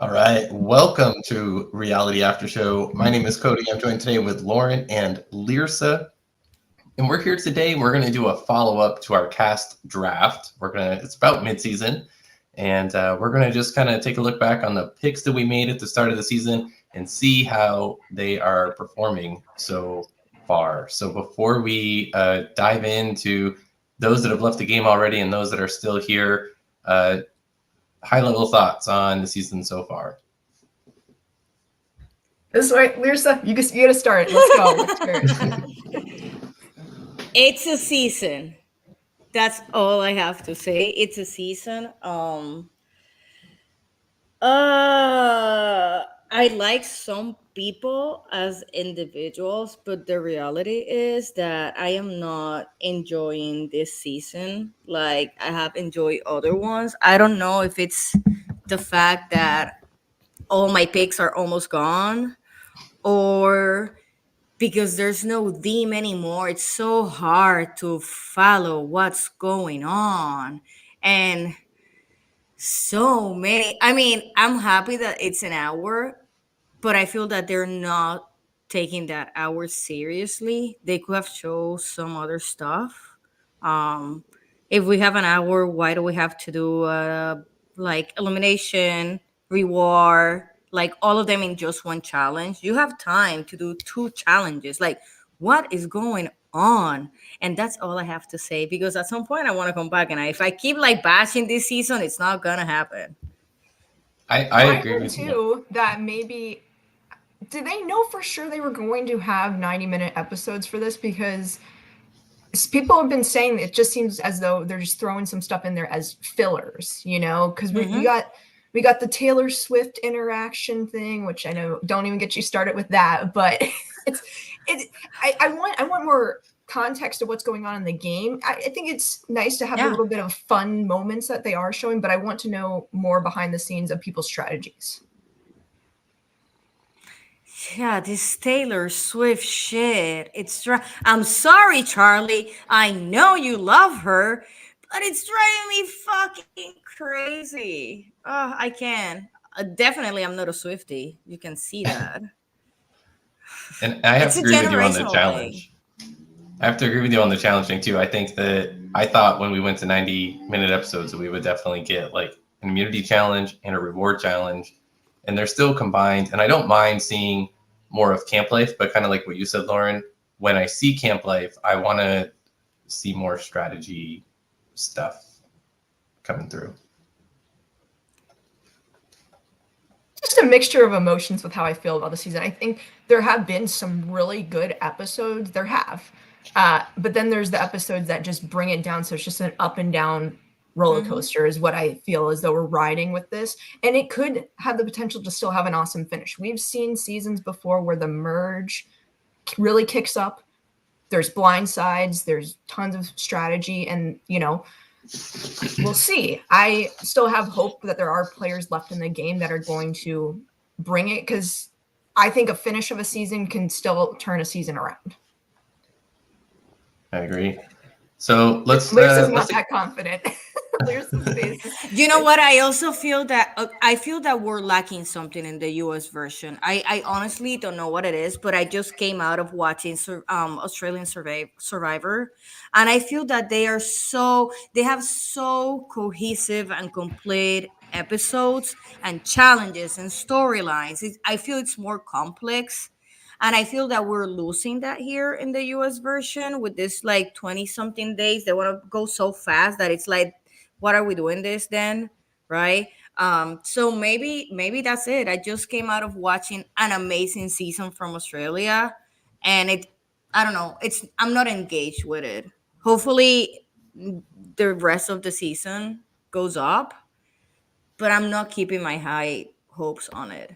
All right, welcome to Reality After Show. My name is Cody. I'm joined today with Lauren and Lyrsa, and we're here today. We're going to do a follow-up to our cast draft. It's about midseason, and we're going to just kind of take a look back on the picks that we made at the start of the season and see how they are performing so far. So before we dive into those that have left the game already and those that are still here, high-level thoughts on the season so far. This way, Lyrsa, you gotta start. Let's go. Let's hear it. It's a season. That's all I have to say. It's a season. I like some people as individuals, but the reality is that I am not enjoying this season like I have enjoyed other ones. I don't know if it's the fact that all my picks are almost gone or because there's no theme anymore. It's so hard to follow what's going on. And so many. I mean, I'm happy that it's an hour, but I feel that they're not taking that hour seriously. They could have shown some other stuff. Um, if we have an hour, why do we have to do like elimination, reward, like all of them in just one challenge? You have time to do two challenges. Like, what is going on? And that's all I have to say because at some point I want to come back. And if I keep like bashing this season, it's not gonna happen. I agree heard with you. too that maybe did they know for sure they were going to have 90-minute episodes for this? Because people have been saying it just seems as though they're just throwing some stuff in there as fillers, because we got the Taylor Swift interaction thing, which I know don't even get you started with that, but I want more context of what's going on in the game. I think it's nice to have a little bit of fun moments that they are showing, but I want to know more behind the scenes of people's strategies. Yeah, this Taylor Swift shit. I'm sorry, Charlie. I know you love her, but it's driving me fucking crazy. Oh, I can. Definitely, I'm not a Swiftie. You can see that. And I have It's to a agree with you on the generational thing. challenge. I have to agree with you on the challenge thing too. I thought when we went to 90-minute episodes that we would definitely get like an immunity challenge and a reward challenge. And they're still combined. And I don't mind seeing more of camp life, but kind of like what you said, Lauren, when I see camp life, I want to see more strategy stuff coming through. Just a mixture of emotions with how I feel about the season. I think there have been some really good episodes. There have. But then there's the episodes that just bring it down. So it's just an up and down roller coaster is what I feel as though we're riding with this. And it could have the potential to still have an awesome finish. We've seen seasons before where the merge really kicks up. There's blind sides. There's tons of strategy. And, we'll see. I still have hope that there are players left in the game that are going to bring it because I think a finish of a season can still turn a season around. I agree. So let's Lyrsa's not that confident. You know what? I also feel that we're lacking something in the US version. I honestly don't know what it is, but I just came out of watching Australian Survivor, and I feel that they have so cohesive and complete episodes and challenges and storylines. I feel it's more complex. And I feel that we're losing that here in the US version with this like 20 something days. They want to go so fast that it's like, what are we doing this then? Right. So maybe that's it. I just came out of watching an amazing season from Australia and I don't know, I'm not engaged with it. Hopefully the rest of the season goes up, but I'm not keeping my high hopes on it.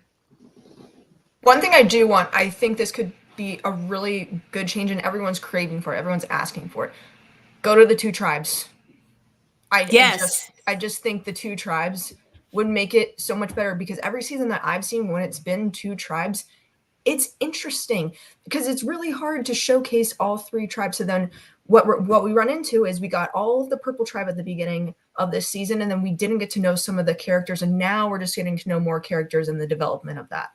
One thing I do want, I think this could be a really good change and everyone's craving for it. Everyone's asking for it. Go to the two tribes. I just think the two tribes would make it so much better because every season that I've seen when it's been two tribes, it's interesting because it's really hard to showcase all three tribes. So then what we run into is we got all of the purple tribe at the beginning, of this season, and then we didn't get to know some of the characters, and now we're just getting to know more characters and the development of that.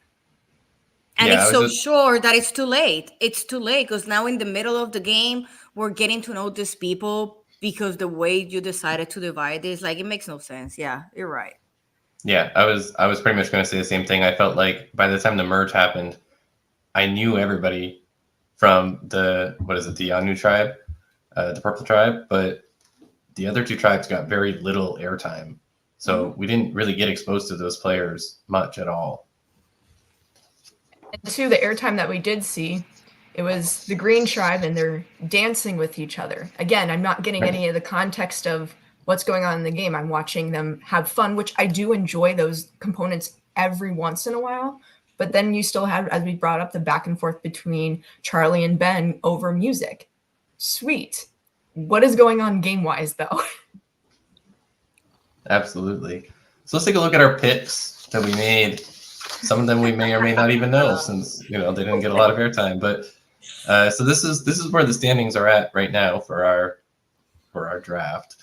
And Yeah, it's I so was just short that it's too late. It's too late because now in the middle of the game, we're getting to know these people because the way you decided to divide this, like, it makes no sense. Yeah, you're right. yeah, I was pretty much going to say the same thing. I felt like by the time the merge happened, I knew everybody from the the Yanu tribe, the Purple tribe, but the other two tribes got very little airtime, so we didn't really get exposed to those players much at all. And to the airtime that we did see, it was the Green Tribe, and they're dancing with each other. Again, I'm not getting any of the context of what's going on in the game. I'm watching them have fun, which I do enjoy those components every once in a while. But then you still have, as we brought up, the back and forth between Charlie and Ben over music. Sweet. What is going on game-wise, though? Absolutely. So let's take a look at our picks that we made. Some of them we may or may not even know, since they didn't get a lot of airtime. But so this is where the standings are at right now for our draft.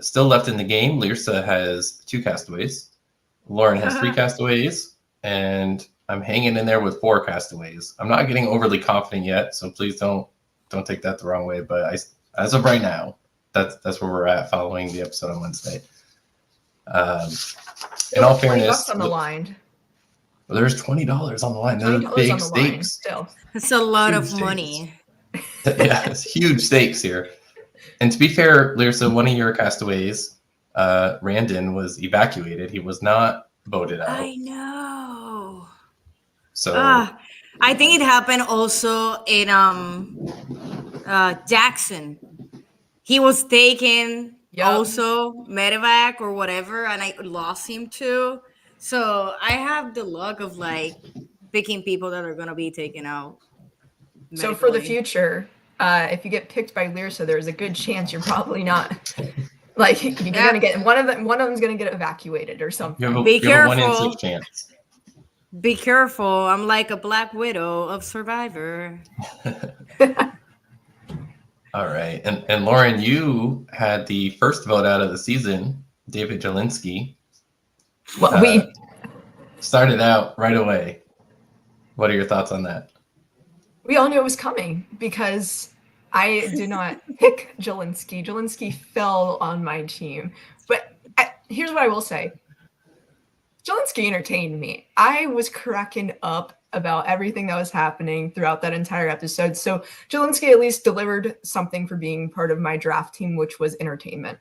Still left in the game, Lyrsa has 2 castaways. Lauren has 3 castaways, and I'm hanging in there with 4 castaways. I'm not getting overly confident yet, so please don't take that the wrong way. But as of right now, that's where we're at following the episode on Wednesday. In all fairness, on the line. Well, there's $20 on the line. Those are $20 big on the line stakes. still. It's a lot Huge of money. Yeah, it's huge stakes here. And to be fair, Lyrsa, one of your castaways, Randon, was evacuated. He was not voted out. I know. So I think it happened also in Jackson. He was taken also medevac or whatever, and I lost him too. So I have the luck of like picking people that are gonna be taken out. So for the medically. future, if you get picked by Lyrsa, there's a good chance you're probably not. Like you're gonna get one of them's gonna get evacuated or something. you have a 1 in 6 chance. Be careful. I'm like a Black Widow of Survivor. All right. And Lauren, you had the first vote out of the season, David Jelinski. Well, we started out right away. What are your thoughts on that? We all knew it was coming because I did not pick Jelinski. Jelinski fell on my team. But here's what I will say. Jelinski entertained me. I was cracking up about everything that was happening throughout that entire episode. So Jelinski at least delivered something for being part of my draft team, which was entertainment.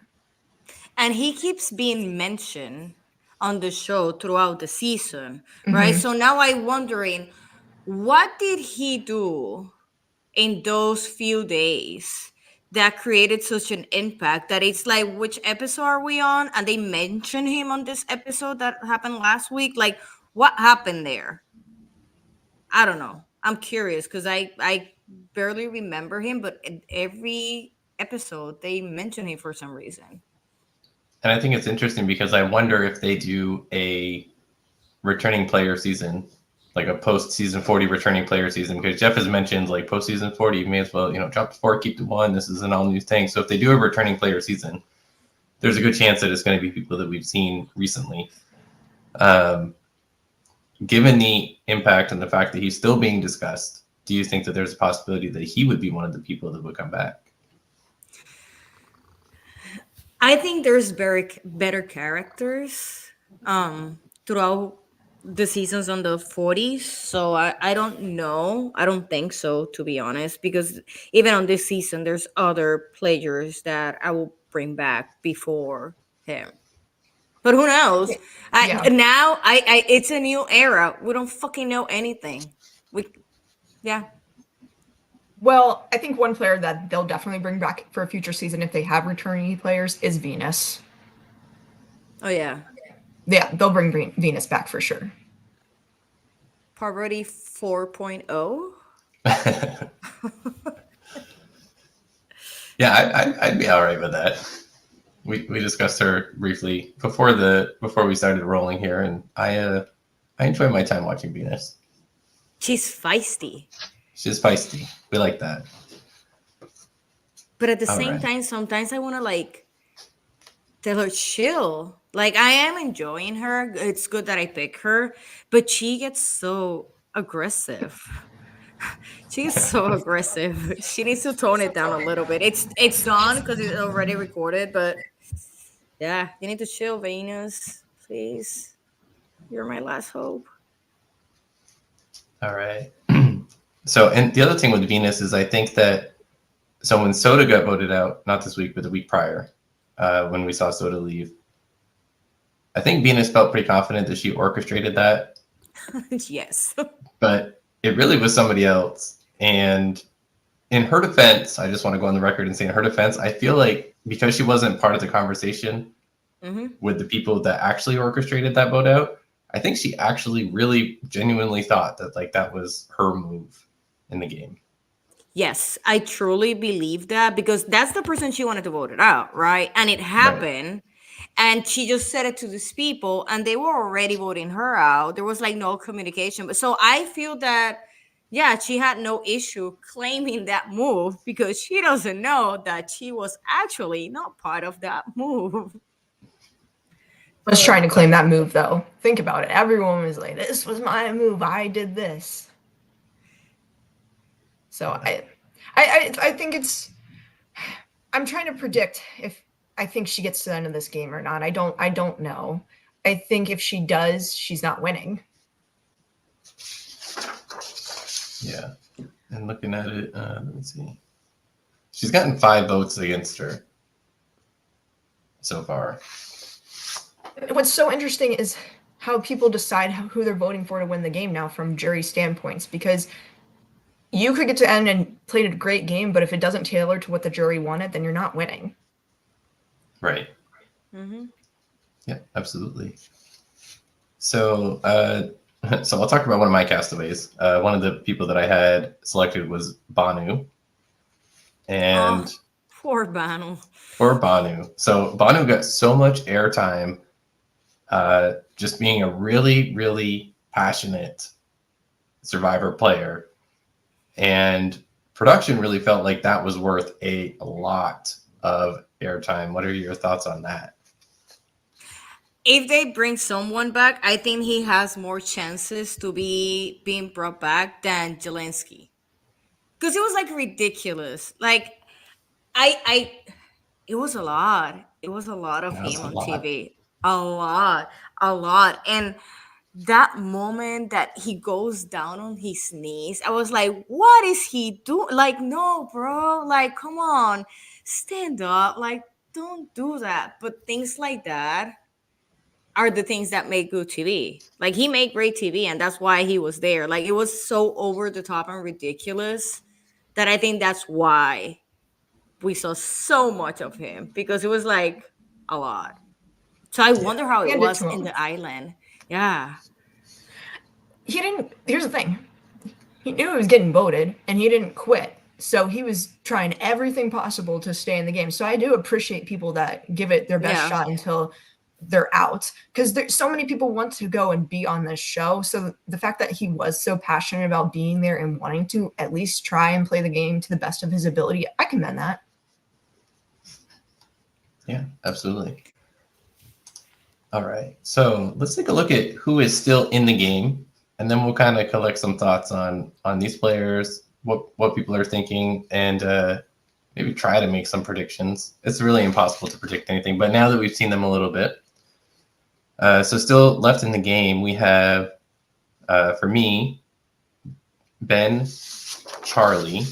And he keeps being mentioned on the show throughout the season, right? So now I'm wondering, what did he do in those few days that created such an impact that it's like, which episode are we on? And they mention him on this episode that happened last week. Like, what happened there? I don't know. I'm curious because I barely remember him, but in every episode they mention him for some reason. And I think it's interesting because I wonder if they do a returning player season, like a post-season 40 returning player season, because Jeff has mentioned like post-season 40, you may as well, drop to 4, keep to 1. This is an all-new thing. So if they do a returning player season, there's a good chance that it's going to be people that we've seen recently. Given the impact and the fact that he's still being discussed, do you think that there's a possibility that he would be one of the people that would come back? I think there's better characters throughout the seasons on the 40s. So I don't know. I don't think so, to be honest, because even on this season, there's other players that I will bring back before him. But who knows? Now it's a new era. We don't fucking know anything. Well, I think one player that they'll definitely bring back for a future season if they have returning players is Venus. Oh, yeah. Yeah, they'll bring Venus back for sure. Poverty 4.0? Yeah, I'd be all right with that. We discussed her briefly before we started rolling here, and I enjoy my time watching Venus. She's feisty. She's feisty. We like that. But at the same time, sometimes I want to like Tell her chill. Like I am enjoying her. It's good that I pick her, but she gets so aggressive. She's so aggressive. She needs to tone it down a little bit. It's done because it's already recorded, but yeah, you need to chill, Venus. Please. You're my last hope. All right. So, and the other thing with Venus is I think that so when Soda got voted out, not this week, but the week prior, when we saw Soda leave, I think Venus felt pretty confident that she orchestrated that, Yes. but it really was somebody else. And in her defense, I just want to go on the record and say in her defense, I feel like because she wasn't part of the conversation with the people that actually orchestrated that vote out, I think she actually really genuinely thought that like that was her move in the game. Yes, I truly believe that because that's the person she wanted to vote it out, right? And it Right. happened. And she just said it to these people, and they were already voting her out. There was like no communication. But so I feel that, yeah, she had no issue claiming that move because she doesn't know that she was actually not part of that move. Was trying to claim that move though. Think about it. Everyone was like, "This was my move. I did this." So I think it's. I'm trying to predict if I think she gets to the end of this game or not. I don't know. I think if she does, she's not winning. Yeah. And looking at it, let me see. She's gotten 5 votes against her so far. What's so interesting is how people decide who they're voting for to win the game now from jury standpoints, because you could get to end and played a great game, but if it doesn't tailor to what the jury wanted, then you're not winning. Right. Mm-hmm. Yeah, absolutely. So, so I'll talk about one of my castaways. One of the people that I had selected was Banu, and Poor Banu. poor Banu. So Banu got so much airtime, just being a really, really passionate Survivor player, and production really felt like that was worth a lot of airtime. What are your thoughts on that? If they bring someone back, I think he has more chances to be being brought back than Zelensky. Because it was like ridiculous. Like I it was a lot. It was a lot of That was him a on lot. TV. A lot. A lot. And that moment that he goes down on his knees, I was like, what is he doing? Like, no, bro. Like, come on. Stand up. Like, don't do that. But things like that are the things that make good TV. Like he made great TV and that's why he was there. Like it was so over the top and ridiculous that I think that's why we saw so much of him because it was like a lot. So I Yeah. wonder how it Hand it was to in him. the island. Yeah. He didn't. Here's the thing. He knew he was getting voted, and he didn't quit. So he was trying everything possible to stay in the game. So I do appreciate people that give it their best Yeah. shot until they're out, because there's so many people want to go and be on this show. So the fact that he was so passionate about being there and wanting to at least try and play the game to the best of his ability, I commend that. Yeah, absolutely. All right. So let's take a look at who is still in the game, and then we'll kind of collect some thoughts on these players, what people are thinking, and maybe try to make some predictions. It's really impossible to predict anything, but now that we've seen them a little bit, so still left in the game, we have for me, Ben, Charlie,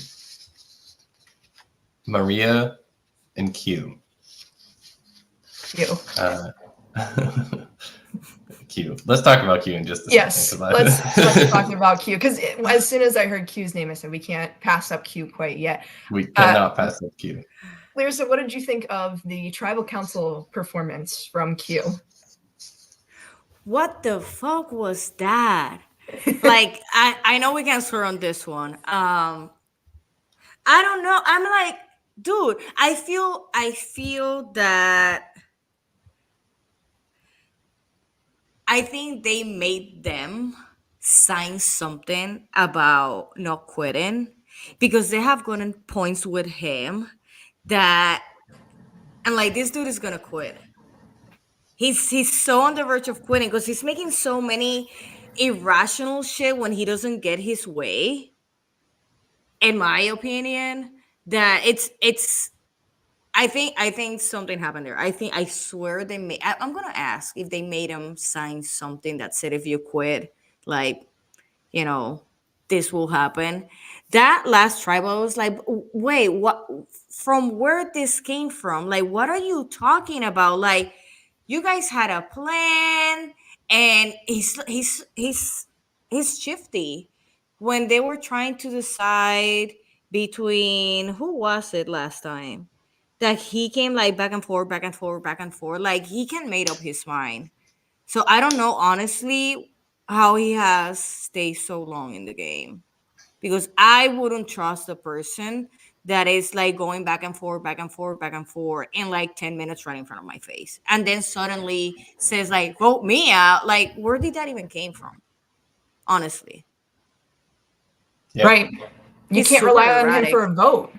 Maria, and Q. You. Q. Let's talk about Q in just a Yes, second. let's talk about Q, because as soon as I heard Q's name, I said we can't pass up Q quite yet. We cannot pass up Q. Lyrsa, what did you think of the tribal council performance from Q? What the fuck was that? Like I know we can swear on this one. I don't know. I'm like, dude, I feel that I think they made them sign something about not quitting because they have gotten points with him that and like this dude is gonna quit. He's so on the verge of quitting because he's making so many irrational shit when he doesn't get his way. In my opinion, that it's I think something happened there. I swear they made. I'm gonna ask if they made him sign something that said if you quit, like, you know, this will happen. That last tribal, I was like, wait, what? From where this came from? Like, what are you talking about? Like, you guys had a plan, and he's shifty. When they were trying to decide between who was it last time, that he came like back and forth, back and forth, back and forth. Like he can made up his mind. So I don't know honestly how he has stayed so long in the game because I wouldn't trust a person that is like going back and forth, back and forth, back and forth in like 10 minutes right in front of my face. And then suddenly says like, vote me out. Like, where did that even came from? Honestly. Yeah. Right. You He's can't super rely on him erratic. for a vote.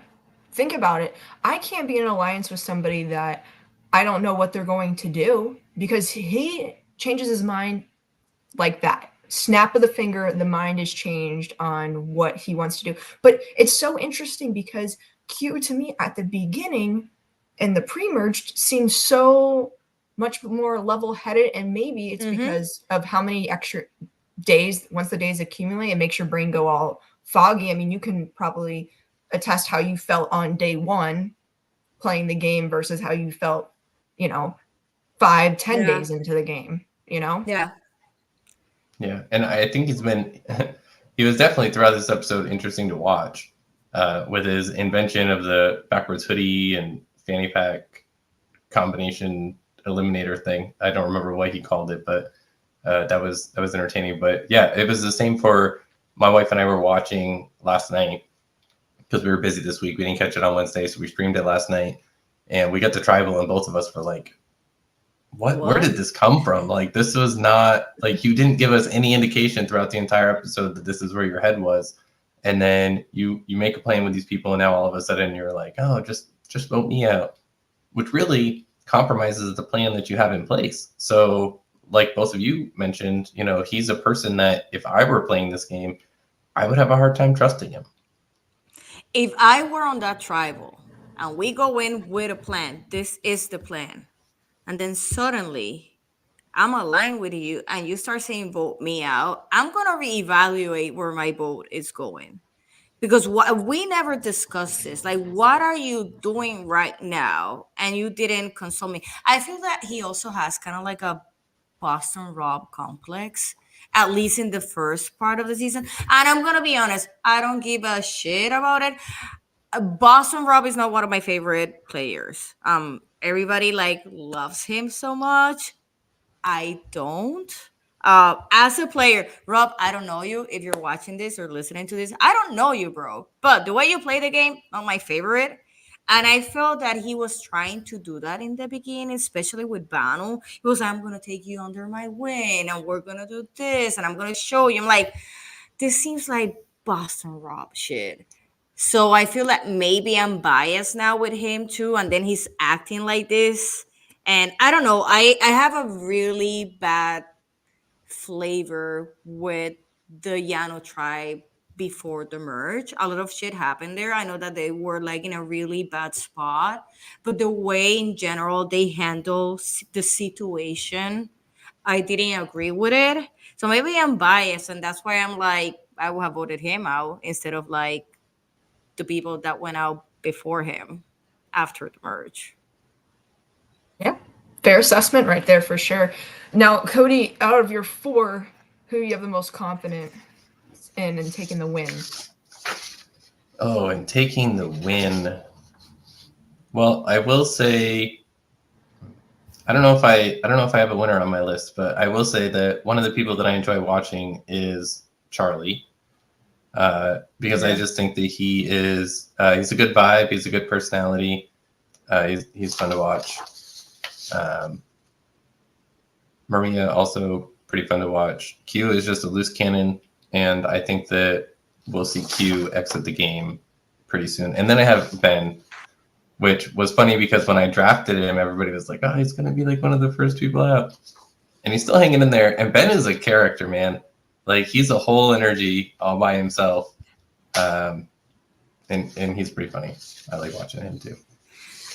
Think about it. I can't be in an alliance with somebody that I don't know what they're going to do because he changes his mind like that. Snap of the finger, the mind is changed on what he wants to do. But it's so interesting because Q to me at the beginning and the pre-merged seems so much more level-headed, and maybe it's because of how many extra days, once the days accumulate, it makes your brain go all foggy. I mean, you can probably attest how you felt on day one playing the game versus how you felt, 5-10 Yeah. days into the game, Yeah. Yeah, and I think he was definitely throughout this episode interesting to watch, with his invention of the backwards hoodie and fanny pack combination eliminator thing. I don't remember what he called it, but that was entertaining. But yeah, it was the same for my wife and I were watching last night because we were busy this week. We didn't catch it on Wednesday, so we streamed it last night, and we got to tribal, and both of us were like, where did this come from? Like, this was not like, you didn't give us any indication throughout the entire episode that this is where your head was. And then you make a plan with these people, and now all of a sudden you're like, oh, just vote me out, which really compromises the plan that you have in place. So like both of you mentioned, he's a person that if I were playing this game, I would have a hard time trusting him. If I were on that tribal and we go in with a plan, this is the plan. And then suddenly I'm aligned with you and you start saying vote me out, I'm going to reevaluate where my vote is going. Because we never discussed this. Like, what are you doing right now? And you didn't consult me. I feel that he also has kind of like a Boston Rob complex, at least in the first part of the season. And I'm going to be honest, I don't give a shit about it. Boston Rob is not one of my favorite players. Everybody like loves him so much. I don't. As a player, Rob, I don't know you if you're watching this or listening to this. I don't know you, bro. But the way you play the game, not my favorite. And I felt that he was trying to do that in the beginning, especially with Banu. He was, I'm going to take you under my wing and we're going to do this and I'm going to show you. I'm like, this seems like Boston Rob shit. So I feel like maybe I'm biased now with him too. And then he's acting like this. And I don't know. I have a really bad flavor with the Yano tribe before the merge. A lot of shit happened there. I know that they were like in a really bad spot, but the way in general they handle the situation, I didn't agree with it. So maybe I'm biased, and that's why I'm like, I would have voted him out instead of like the people that went out before him after the merge. Yeah, fair assessment right there for sure. Now, Cody, out of your four, who you have the most confidence in taking the win? Oh, and taking the win. Well, I will say, I don't know if I have a winner on my list, but I will say that one of the people that I enjoy watching is Charlie, because I just think that he's a good vibe, he's a good personality, he's fun to watch. Maria also pretty fun to watch. Q is just a loose cannon, and I think that we'll see Q exit the game pretty soon. And then I have Ben, which was funny because when I drafted him, everybody was like, "Oh, he's gonna be like one of the first people out," and he's still hanging in there. And Ben is a character, man. Like he's a whole energy all by himself, and he's pretty funny. I like watching him too.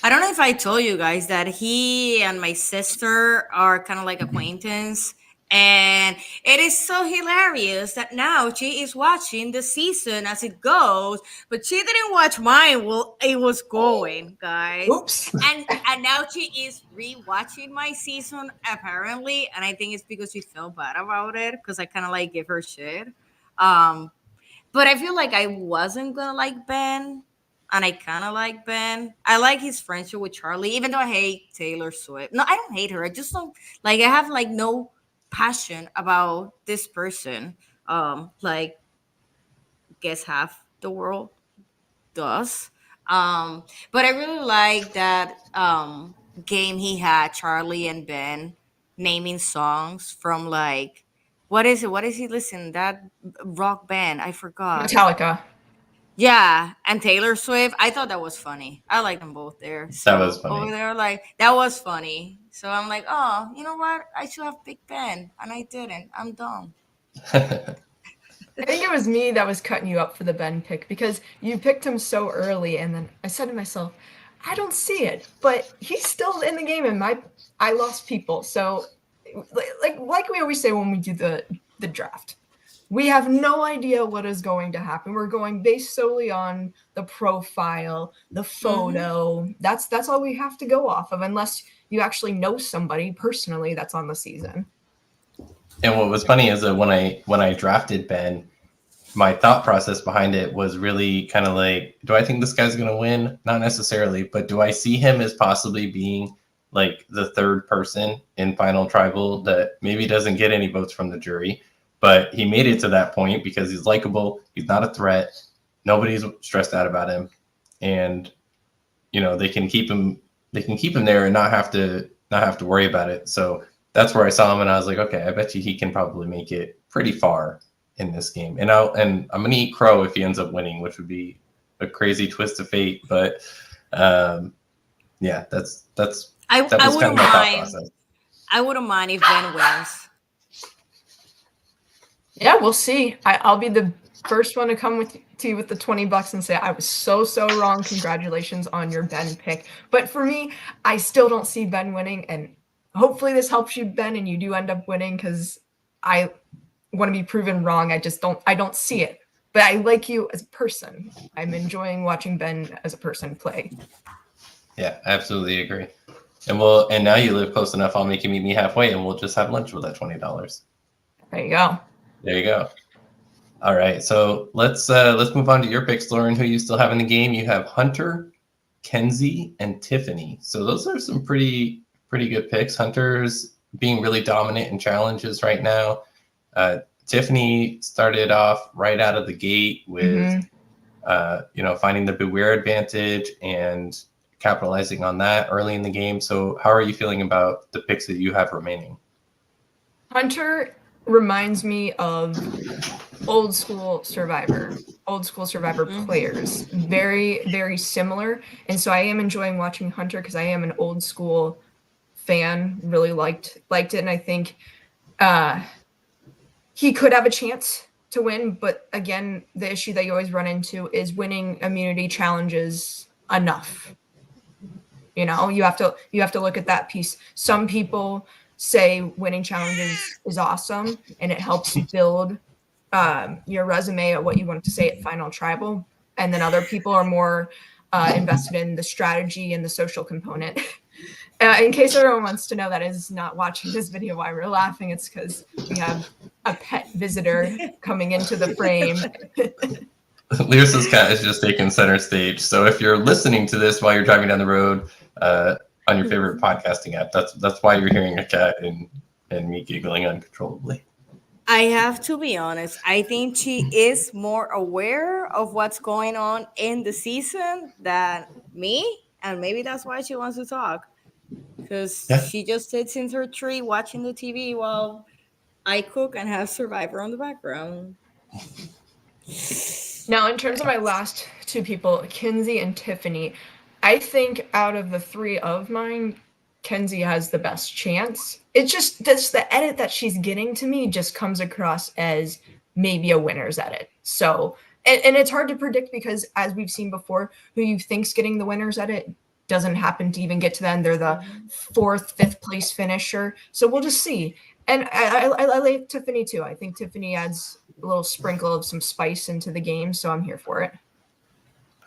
I don't know if I told you guys that he and my sister are kind of like acquaintance. And it is so hilarious that now she is watching the season as it goes, but she didn't watch mine while it was going, guys. Oops. And now she is rewatching my season apparently, and I think it's because she felt bad about it because I kind of like give her shit. Um, but I feel like I wasn't gonna like Ben, and I kind of like Ben. I like his friendship with Charlie, even though I hate Taylor Swift. No, I don't hate her. I just don't like. I have like no passion about this person. Like guess half the world does. But I really like that game he had, Charlie and Ben naming songs from like what is it? What is he listening? That rock band. I forgot. Metallica. Yeah, and Taylor Swift. I thought that was funny. I like them both there. That was So funny. over there, like that was funny. So I'm like, oh, you know what? I should have Big Ben, and I didn't. I'm dumb. I think it was me that was cutting you up for the Ben pick because you picked him so early, and then I said to myself, I don't see it, but he's still in the game, and I lost people. So, like we always say when we do the draft, we have no idea what is going to happen. We're going based solely on the profile, the photo. Mm-hmm. That's all we have to go off of, unless you actually know somebody personally that's on the season. And what was funny is that when I drafted Ben, my thought process behind it was really kind of like, do I think this guy's going to win? Not necessarily, but do I see him as possibly being like the third person in Final Tribal that maybe doesn't get any votes from the jury, but he made it to that point because he's likable, he's not a threat, nobody's stressed out about him, and they can keep him there and not have to worry about it. So that's where I saw him, and I was like, okay, I bet you he can probably make it pretty far in this game. And I'm gonna eat crow if he ends up winning, which would be a crazy twist of fate. But yeah, I wouldn't mind. I wouldn't mind if Ben wins. Yeah, we'll see. I'll be the first one to come to you with the $20 and say I was so wrong. Congratulations on your Ben pick. But for me, I still don't see Ben winning, and hopefully this helps you, Ben, and you do end up winning because I want to be proven wrong. I don't see it. But I like you as a person. I'm enjoying watching Ben as a person play. Yeah, I absolutely agree. And now you live close enough, I'll make you meet me halfway and we'll just have lunch with that $20. There you go. There you go. All right, so let's move on to your picks, Lauren. Who you still have in the game? You have Hunter, Kenzie, and Tiffany. So those are some pretty good picks. Hunter's being really dominant in challenges right now. Tiffany started off right out of the gate with finding the Beware advantage and capitalizing on that early in the game. So how are you feeling about the picks that you have remaining? Hunter reminds me of old school Survivor players. Very, very similar. And so I am enjoying watching Hunter because I am an old school fan, really liked it. And I think he could have a chance to win. But again, the issue that you always run into is winning immunity challenges enough. You have to look at that piece. Some people say winning challenges is awesome and it helps build your resume at what you want to say at Final Tribal. And then other people are more invested in the strategy and the social component. In case everyone wants to know that is not watching this video why we're laughing, it's because we have a pet visitor coming into the frame. Lyrsa's cat is just taking center stage. So if you're listening to this while you're driving down the road on your favorite podcasting app, that's why you're hearing a cat and me giggling uncontrollably. I have to be honest. I think she is more aware of what's going on in the season than me, and maybe that's why she wants to talk. Because she just sits in her tree watching the TV while I cook and have Survivor on the background. Now, in terms of my last two people, Kenzie and Tiffany, I think out of the three of mine, Kenzie has the best chance. It's just this the edit that she's getting to me just comes across as maybe a winner's edit. So and it's hard to predict because as we've seen before, who you think's getting the winner's edit doesn't happen to even get to them. They're the fourth, fifth place finisher. So we'll just see. And I like Tiffany too. I think Tiffany adds a little sprinkle of some spice into the game, so I'm here for it.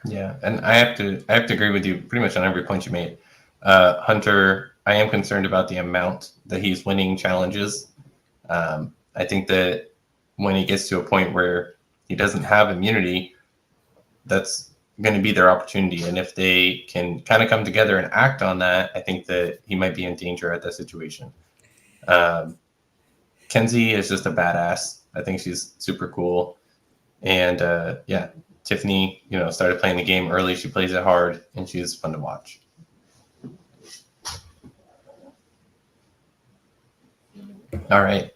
Yeah, and I have to agree with you pretty much on every point you made. Hunter, I am concerned about the amount that he's winning challenges. I think that when he gets to a point where he doesn't have immunity, that's going to be their opportunity. And if they can kind of come together and act on that, I think that he might be in danger at that situation. Kenzie is just a badass. I think she's super cool. And yeah, Tiffany, started playing the game early. She plays it hard, and she's fun to watch. All right.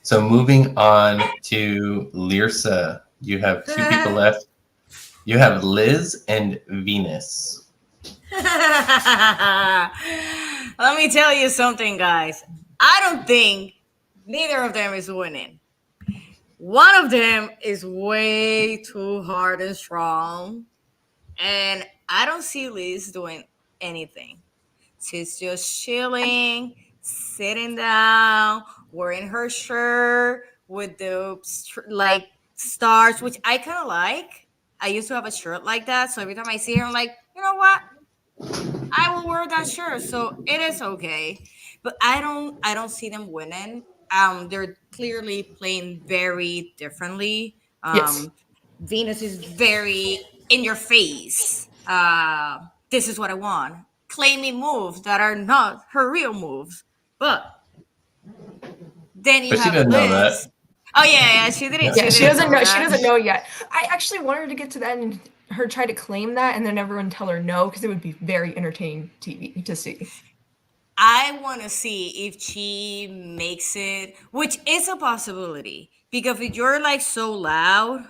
So moving on to Lyrsa. You have two people left. You have Liz and Venus. Let me tell you something, guys. I don't think neither of them is winning. One of them is way too hard and strong, and I don't see Liz doing anything. She's just chilling, sitting down, wearing her shirt with the like stars, which I kind of like. I used to have a shirt like that, so every time I see her, I'm like, you know what? I will wear that shirt, so it is okay. But I don't see them winning. They're clearly playing very differently. Yes. Venus is very in your face. This is what I want. Claiming moves that are not her real moves. But then you But she have doesn't know Liz. that. Oh yeah, she didn't. Yeah, she doesn't know. that. She doesn't know yet. I actually wanted to get to that and her try to claim that, and then everyone tell her no because it would be very entertaining TV to see. I want to see if she makes it, which is a possibility. Because if you're like so loud,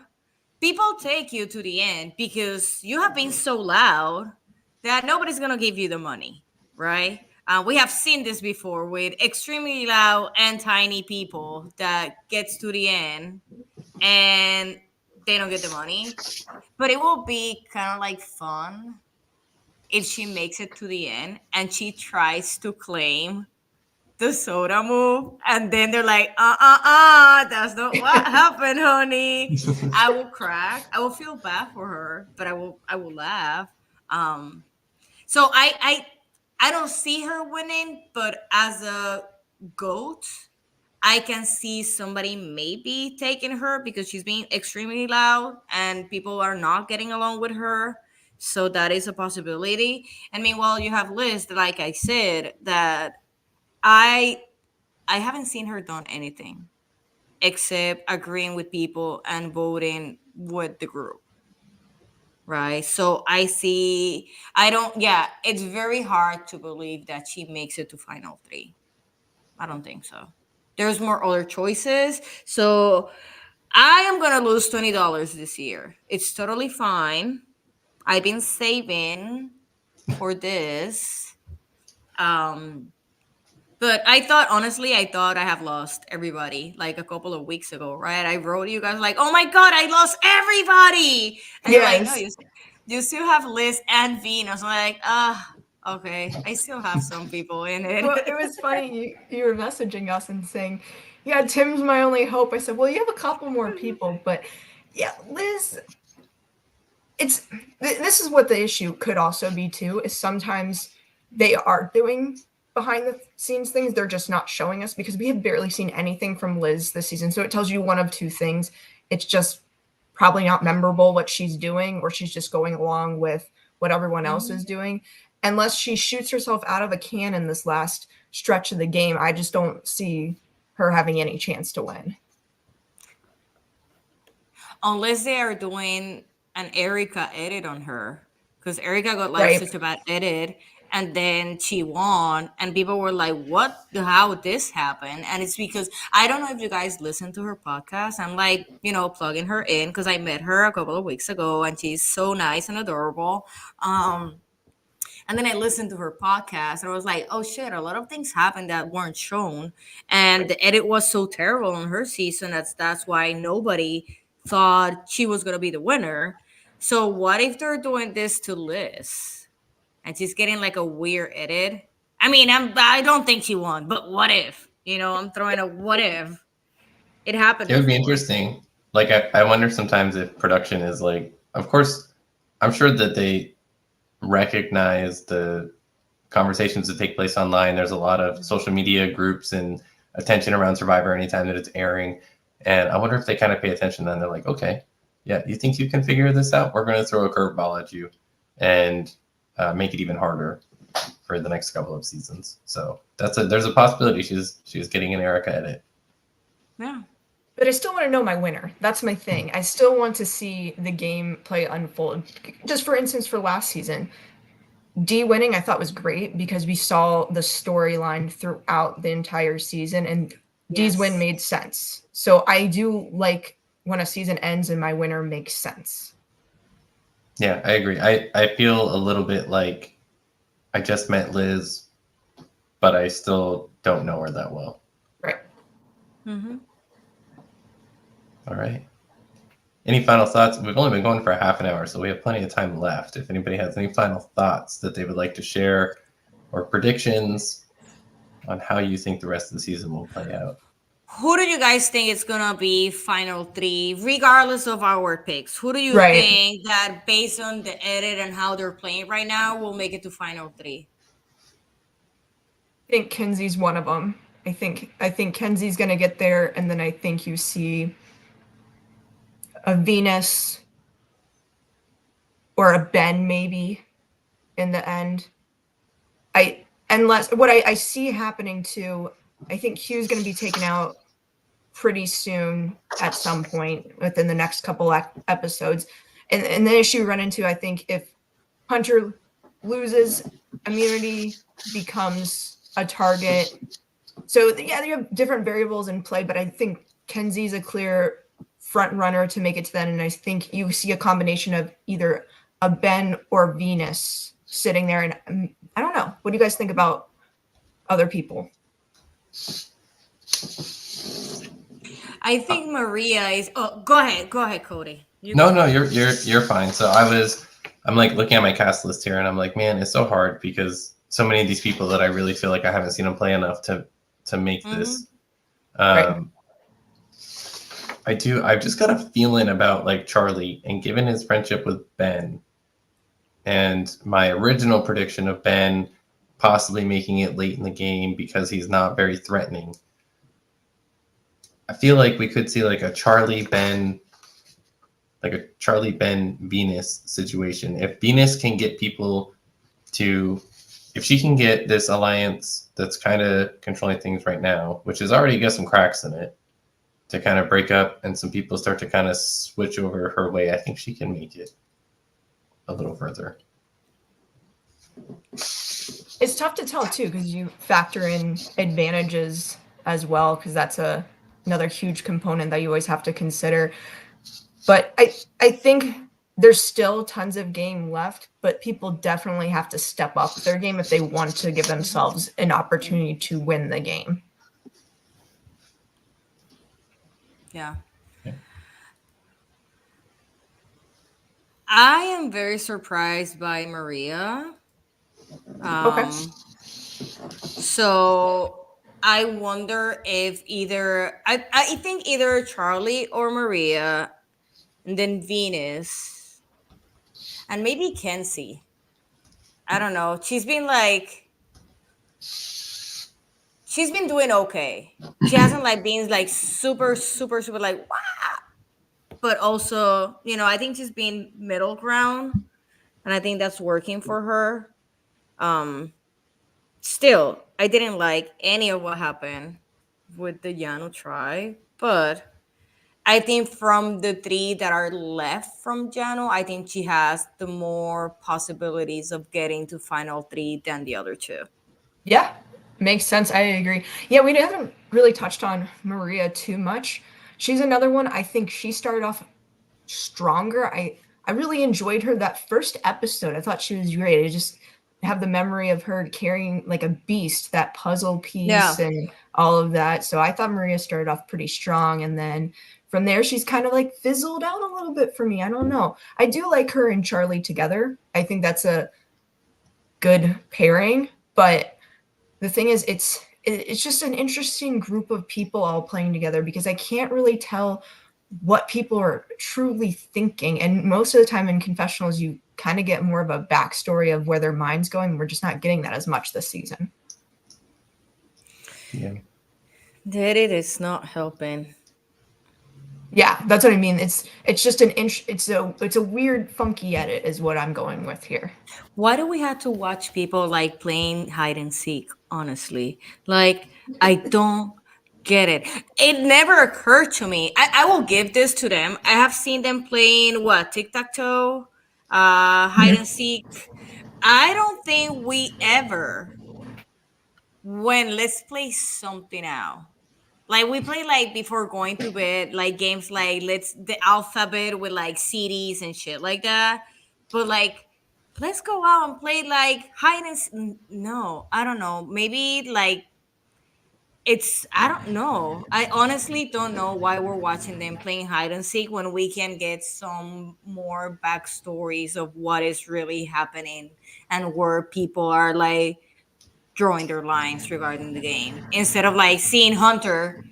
people take you to the end because you have been so loud that nobody's going to give you the money, right? We have seen this before with extremely loud and tiny people that gets to the end and they don't get the money. But it will be kind of like fun if she makes it to the end and she tries to claim the soda move, and then they're like, that's not what happened, honey. I will crack. I will feel bad for her, but I will laugh. So I don't see her winning, but as a goat, I can see somebody maybe taking her because she's being extremely loud and people are not getting along with her. So that is a possibility. And meanwhile, you have Liz, like I said, that I I haven't seen her done anything except agreeing with people and voting with the group. Right. So it's very hard to believe that she makes it to final three. I don't think so. There's more other choices. So I am going to lose $20 this year. It's totally fine. I've been saving for this. But honestly, I thought I have lost everybody like a couple of weeks ago, right? I wrote you guys like, oh my God, I lost everybody. And you're like, no, Yes. you still have Liz and Venus. I'm like, okay, I still have some people in it. Well, it was funny. You were messaging us and saying, "Yeah, Tim's my only hope." I said, "Well, you have a couple more people, but yeah, Liz." This is what the issue could also be too. Is sometimes they are doing behind the scenes things. They're just not showing us because we have barely seen anything from Liz this season. So it tells you one of two things. It's just probably not memorable what she's doing, or she's just going along with what everyone else is doing. Unless she shoots herself out of a cannon this last stretch of the game, I just don't see her having any chance to win. Unless they are doing an Erica edit on her, because Erica got like such a bad edit, and then she won, and people were like, "What? How this happened?" And it's because I don't know if you guys listen to her podcast. I'm like, plugging her in because I met her a couple of weeks ago, and she's so nice and adorable. And then I listened to her podcast and I was like, oh shit, a lot of things happened that weren't shown. And the edit was so terrible on her season. That's why nobody thought she was gonna be the winner. So what if they're doing this to Liz and she's getting like a weird edit? I mean, I don't think she won, but what if? I'm throwing a what if. It happened It would be before. interesting. Like I wonder sometimes if production is like, of course, I'm sure that they recognize the conversations that take place online. There's a lot of social media groups and attention around Survivor anytime that it's airing. And I wonder if they kind of pay attention. Then they're like, okay, yeah, you think you can figure this out? We're going to throw a curveball at you and make it even harder for the next couple of seasons. So there's a possibility she's getting an Erica edit. Yeah. But I still want to know my winner. That's my thing. I still want to see the gameplay unfold. Just for instance, for last season, D winning I thought was great because we saw the storyline throughout the entire season, and D's win made sense. So I do like when a season ends and my winner makes sense. Yeah, I agree. I feel a little bit like I just met Liz, but I still don't know her that well. Right. Mm-hmm. All right. Any final thoughts? We've only been going for half an hour, so we have plenty of time left. If anybody has any final thoughts that they would like to share or predictions on how you think the rest of the season will play out. Who do you guys think is going to be final 3, regardless of our picks? Who do you think that, based on the edit and how they're playing right now, will make it to final 3? I think Kenzie's one of them. I think Kenzie's going to get there, and then I think you see a Venus or a Ben maybe in the end. Unless what I see happening too, I think Q's going to be taken out pretty soon at some point within the next couple episodes. And the issue we run into, I think, if Hunter loses immunity, becomes a target. So yeah, you have different variables in play, but I think Kenzie's a clear front runner to make it to that. And I think you see a combination of either a Ben or Venus sitting there. And I don't know. What do you guys think about other people? I think Maria is. Oh, go ahead, Cody. No, you're fine. So I'm like looking at my cast list here, and I'm like, man, it's so hard because so many of these people that I really feel like I haven't seen them play enough to make this. Right. I've just got a feeling about like Charlie, and given his friendship with Ben, and my original prediction of Ben possibly making it late in the game because he's not very threatening. I feel like we could see like a Charlie Ben Venus situation. If Venus can get people to, if she can get this alliance that's kind of controlling things right now, which has already got some cracks in it, to kind of break up and some people start to kind of switch over her way, I think she can make it a little further. It's tough to tell too, because you factor in advantages as well, because that's another huge component that you always have to consider. But I think there's still tons of game left, but people definitely have to step up their game if they want to give themselves an opportunity to win the game. Yeah. I am very surprised by Maria. Okay. So I wonder if I think either Charlie or Maria, and then Venus, and maybe Kenzie. I don't know. She's been doing okay. She hasn't like been like super like wow. But also, I think she's been middle ground, and I think that's working for her. Still, I didn't like any of what happened with the Llano tribe, but I think from the 3 that are left from Llano, I think she has the more possibilities of getting to final 3 than the other 2. Yeah, makes sense. I agree. Yeah, we haven't really touched on Maria too much. She's another one. I think she started off stronger. I really enjoyed her that first episode. I thought she was great. have the memory of her carrying like a beast, that puzzle piece and all of that. So I thought Maria started off pretty strong, and then from there she's kind of like fizzled out a little bit for me. I don't know. I do like her and Charlie together. I think that's a good pairing, but the thing is it's just an interesting group of people all playing together, because I can't really tell what people are truly thinking. And most of the time in confessionals, you kind of get more of a backstory of where their mind's going. We're just not getting that as much this season. Yeah. The edit is not helping. Yeah, that's what I mean. It's just it's a weird, funky edit is what I'm going with here. Why do we have to watch people like playing hide and seek? Honestly, like I don't get it. It never occurred to me. I will give this to them. I have seen them playing what, tic-tac-toe, hide and seek. I don't think we ever when let's play something out. Like we play like before going to bed, like games like let's the alphabet with like CDs and shit like that. But like let's go out and play like hide and no, I don't know. Maybe like it's I don't know. I honestly don't know why we're watching them playing hide and seek when we can get some more backstories of what is really happening and where people are like drawing their lines regarding the game instead of like seeing Hunter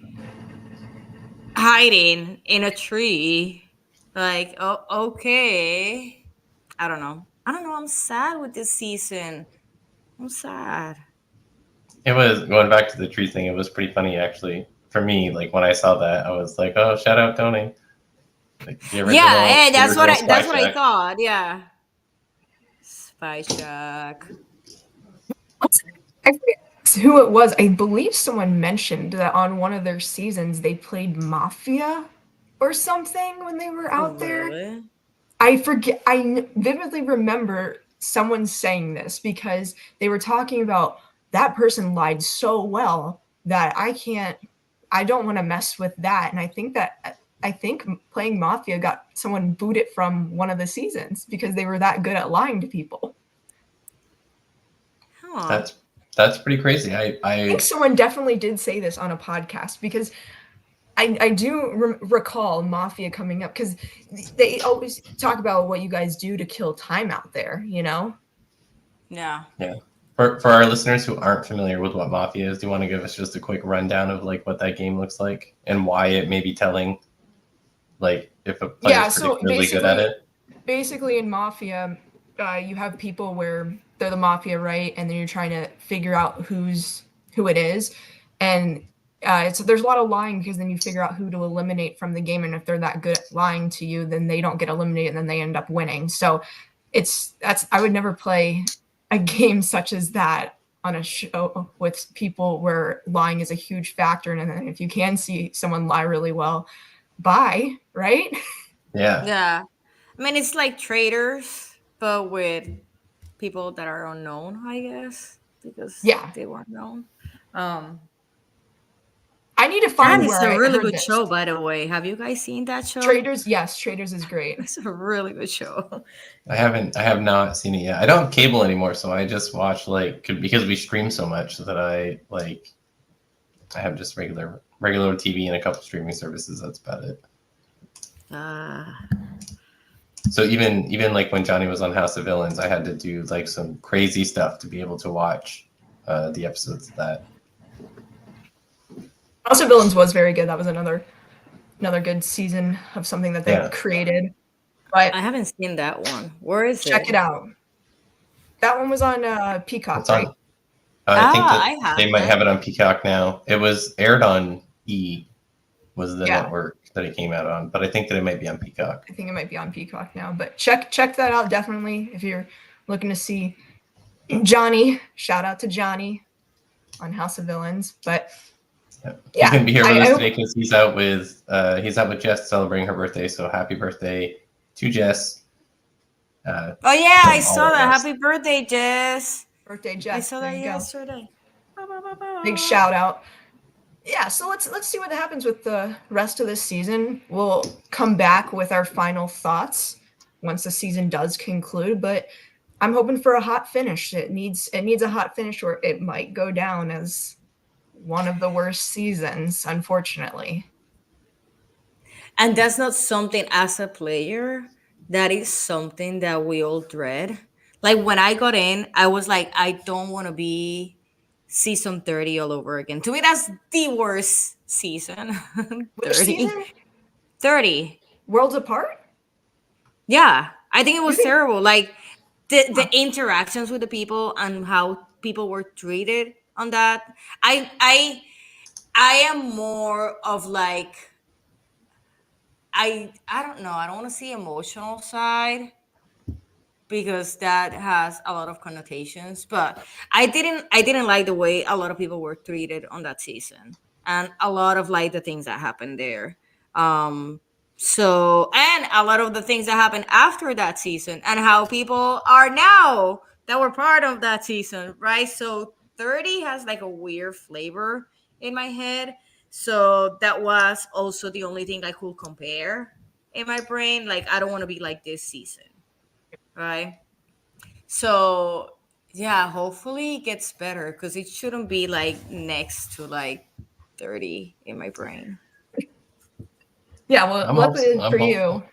hiding in a tree. Like, oh, okay. I don't know. I'm sad with this season. I'm sad. It was going back to the tree thing. It was pretty funny actually for me. Like when I saw that, I was like, "Oh, shout out Tony!" Like the original, That's Spy what I Shack. thought. Yeah, Spy Shack. I forget who it was. I believe someone mentioned that on one of their seasons they played Mafia or something when they were out there. Really? I forget. I vividly remember someone saying this because they were talking about that person lied so well that I don't want to mess with that. And I think playing Mafia got someone booted from one of the seasons because they were that good at lying to people. Huh. That's pretty crazy. I think someone definitely did say this on a podcast because I do recall Mafia coming up because they always talk about what you guys do to kill time out there, you know? Yeah. Yeah. For our listeners who aren't familiar with what Mafia is, do you want to give us just a quick rundown of like what that game looks like and why it may be telling, like if a player's particularly good at it? Basically, in Mafia, you have people where they're the Mafia, right? And then you're trying to figure out who it is, and there's a lot of lying because then you figure out who to eliminate from the game, and if they're that good at lying to you, then they don't get eliminated, and then they end up winning. So I would never play a game such as that on a show with people where lying is a huge factor, and then if you can see someone lie really well, bye, right? Yeah. Yeah. I mean, it's like traders, but with people that are unknown, I guess, because Yeah. they weren't known. I need to That find is where a I really heard good this. show, by the way. Have you guys seen that show? Traders, yes, Traders is great. It's a really good show. I have not seen it yet. I don't have cable anymore, so I just watch because we stream so much that I have just regular TV and a couple streaming services. That's about it. So even like when Johnny was on House of Villains, I had to do like some crazy stuff to be able to watch the episodes of that. House of Villains was very good. That was another good season of something that they created. But I haven't seen that one. Where is it? Check it out. That one was on Peacock, It's on, right? I think that they might have it on Peacock now. It was aired on E, was the network that it came out on, but I think that it might be on Peacock. I think it might be on Peacock now, but check that out definitely if you're looking to see Johnny. Shout out to Johnny on House of Villains, but he couldn't be here with us today because he's out with Jess celebrating her birthday. So happy birthday to Jess. I saw that. Happy birthday, Jess. Birthday, Jess. I saw that yesterday. Big shout out. Yeah, so let's see what happens with the rest of this season. We'll come back with our final thoughts once the season does conclude. But I'm hoping for a hot finish. It needs a hot finish, or it might go down as one of the worst seasons, unfortunately. And that's not something as a player, that is something that we all dread. Like when I got in, I was like, I don't want to be season 30 all over again. To me, that's the worst season. Which 30. season? 30. Worlds Apart? Yeah. I think it You was think? terrible. Like the Huh. interactions with the people and how people were treated on that. I am more of like, I don't know. I don't want to see emotional side because that has a lot of connotations, but I didn't like the way a lot of people were treated on that season, and a lot of like the things that happened there. So, and a lot of the things that happened after that season, and how people are now that were part of that season, right? So 30 has like a weird flavor in my head. So that was also the only thing I could compare in my brain. Like, I don't want to be like this season, right? So yeah, hopefully it gets better because it shouldn't be like next to like 30 in my brain. Yeah, well, I'm hopeful. luckily I'm for hopeful.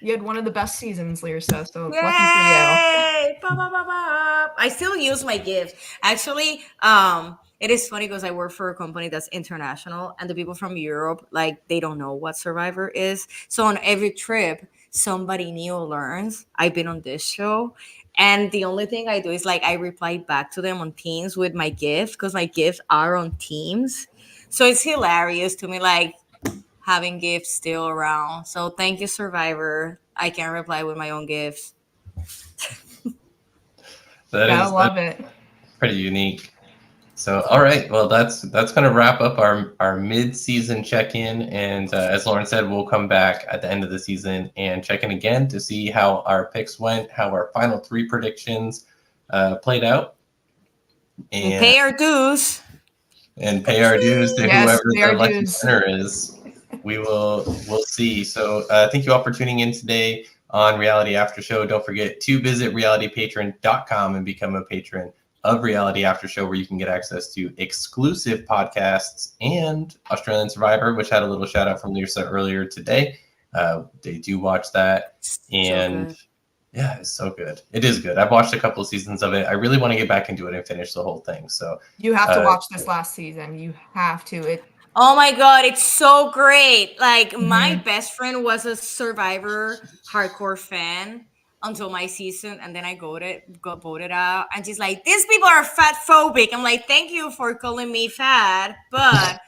you had one of the best seasons, Lyrsa, so lucky for you. Yay! Ba, ba, ba, ba. I still use my gifts. Actually, it is funny because I work for a company that's international, and the people from Europe, like, they don't know what Survivor is. So on every trip, somebody new learns. I've been on this show, and the only thing I do is like I reply back to them on Teams with my gifts because my gifts are on Teams. So it's hilarious to me, like having gifts still around. So thank you, Survivor. I can reply with my own gifts. Gotta That's love it. pretty unique. So, all right, well, that's going to wrap up our mid-season check-in, and as Lauren said, we'll come back at the end of the season and check in again to see how our picks went, how our final three predictions played out, And and pay our dues. pay our dues to Yes, whoever they the are lucky dues. winner is. We'll see. So, thank you all for tuning in today on Reality After Show. Don't forget to visit realitypatron.com and become a patron of Reality After Show, where you can get access to exclusive podcasts and Australian Survivor, which had a little shout out from Lyrsa earlier today. They do watch that, So and good. yeah, it's so good. It is good. I've watched a couple of seasons of it. I really want to get back into it and finish the whole thing. So, You have to uh, watch this last season. You have to. Oh my god, it's so great. Like my Mhm. best friend was a Survivor hardcore fan until my season, and then I got voted out, and she's like, these people are fat phobic. I'm like, thank you for calling me fat, but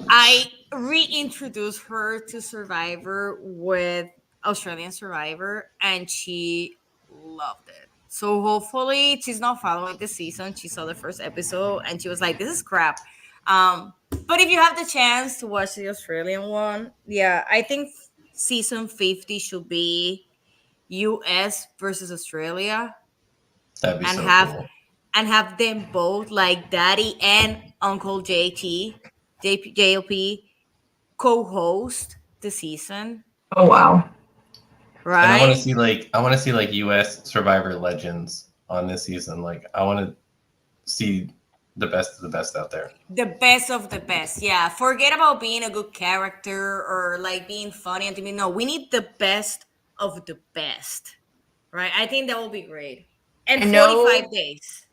I reintroduced her to Survivor with Australian Survivor, and she loved it. So hopefully she's not following the season. She saw the first episode and she was like, "This is crap." But if you have the chance to watch the Australian one, yeah, I think season 50 should be US versus Australia, that'd be and so have cool. them both like Daddy and Uncle JLP co-host the season, Oh wow. And right? I want to see like U.S. Survivor legends on this season. Like I want to see the best of the best out there. The best of the best. Yeah. Forget about being a good character or like being funny and to me. No, we need the best of the best. Right? I think that will be great. And I 45 know. days.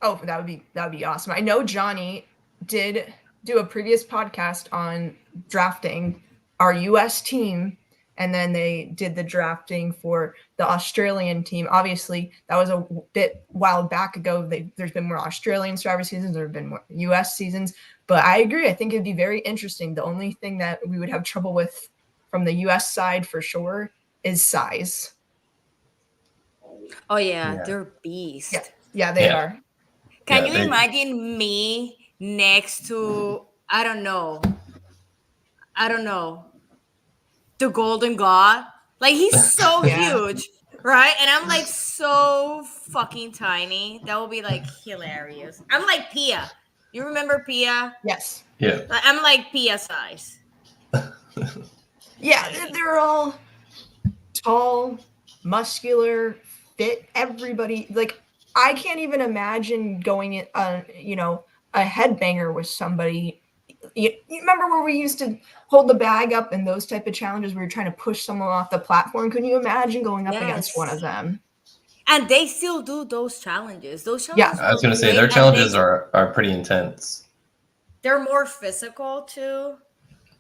Oh, that would be awesome. I know Johnny did do a previous podcast on drafting our US team, and then they did the drafting for the Australian team. Obviously, that was a bit while back ago. There's been more Australian Survivor seasons, there have been more US seasons, but I agree. I think it'd be very interesting. The only thing that we would have trouble with from the US side for sure is size. Oh yeah, Yeah, they're Yeah, beast. yeah, they yeah, are. Can yeah. you imagine me next to I don't know, the Golden God? Like he's so Yeah. huge, right? And I'm like so fucking tiny. That would be like hilarious. I'm like Pia. You remember Pia? Yes. Yeah. Like, I'm like Pia size. Yeah, they're all tall, muscular, fit. Everybody, like, I can't even imagine going in, you know, a headbanger with somebody. You remember where we used to hold the bag up in those type of challenges where you're trying to push someone off the platform? Can you imagine going up against one of Yes. them? And they still do those challenges. Those Yeah. challenges I was are going to say great, their and challenges are pretty intense. they're more physical too,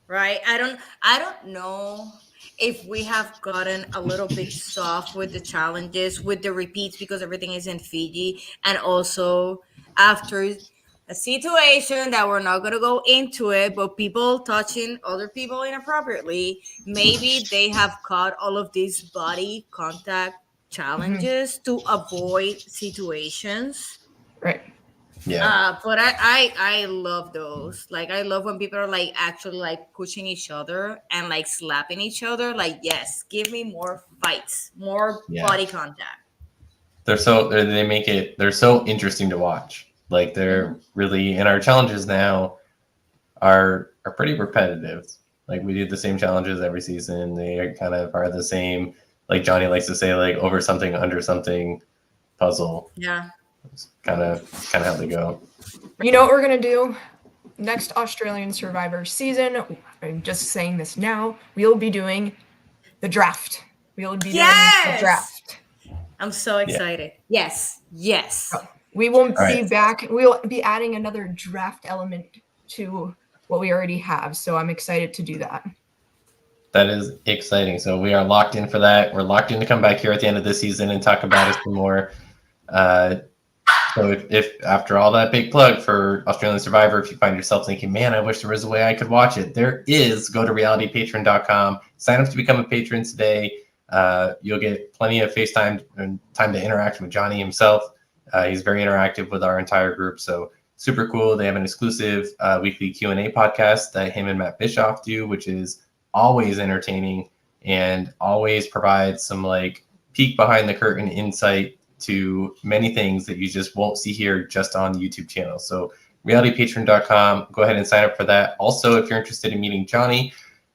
right? I don't know if we have gotten a little bit soft with the challenges, with the repeats, because everything is in Fiji, and also after a situation that we're not going to go into it, but people touching other people inappropriately, maybe they have caught all of these body contact challenges to avoid situations. Right. Yeah. But I love those. Like, I love when people are like actually like pushing each other and like slapping each other. Like, yes, give me more fights, more Yeah. body contact. They make it, they're so interesting to watch. Like they're really, and our challenges now are pretty repetitive. Like we do the same challenges every season. They kind of are the same. Like Johnny likes to say, like over something, under something puzzle. Yeah. It's kind of how they go. You know what we're gonna do? Next Australian Survivor season, I'm just saying this now, we'll be doing the draft. We'll be doing the Yes. draft. I'm so Yeah. excited. Yes. Yes. We will All be right. back. We'll be adding another draft element to what we already have. So I'm excited to do that. That is exciting. So we are locked in for that. We're locked in to come back here at the end of this season and talk about it some more. So if after all that big plug for Australian Survivor, if you find yourself thinking, man, I wish there was a way I could watch it, there is. Go to realitypatron.com. Sign up to become a patron today. You'll get plenty of FaceTime and time to interact with Johnny himself. He's very interactive with our entire group. So super cool. They have an exclusive weekly Q&A podcast that him and Matt Bischoff do, which is always entertaining and always provides some like peek behind the curtain insight to many things that you just won't see here just on the YouTube channel. So realitypatron.com, go ahead and sign up for that. Also, if you're interested in meeting Johnny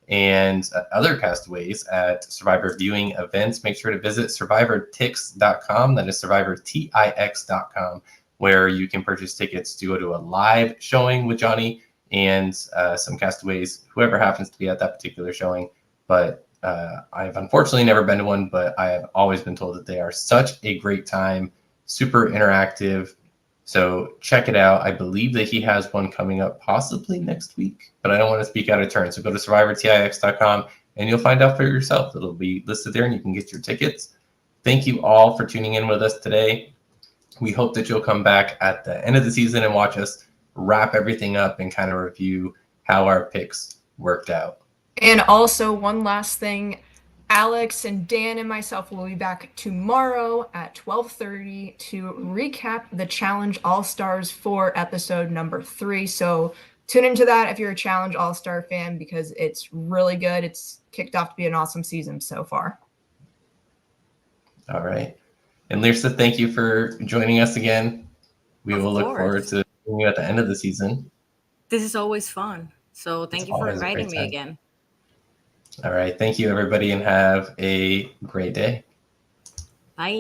and other castaways at Survivor viewing events, make sure to visit survivortix.com. That is survivortix.com, where you can purchase tickets to go to a live showing with Johnny and some castaways, whoever happens to be at that particular showing. But I've unfortunately never been to one, but I have always been told that they are such a great time, super interactive. So check it out. I believe that he has one coming up possibly next week, but I don't want to speak out of turn. So go to survivortix.com and you'll find out for yourself. It'll be listed there and you can get your tickets. Thank you all for tuning in with us today. We hope that you'll come back at the end of the season and watch us wrap everything up and kind of review how our picks worked out. And also, one last thing, Alex and Dan and myself will be back tomorrow at 12:30 to recap the Challenge All-Stars for episode number 3. So tune into that if you're a Challenge All-Star fan, because it's really good. It's kicked off to be an awesome season so far. All right. And Lyrsa, thank you for joining us again. We will look forward to seeing you at the end of the season. This is always fun. So thank you for inviting me again. All right. Thank you, everybody, and have a great day. Bye.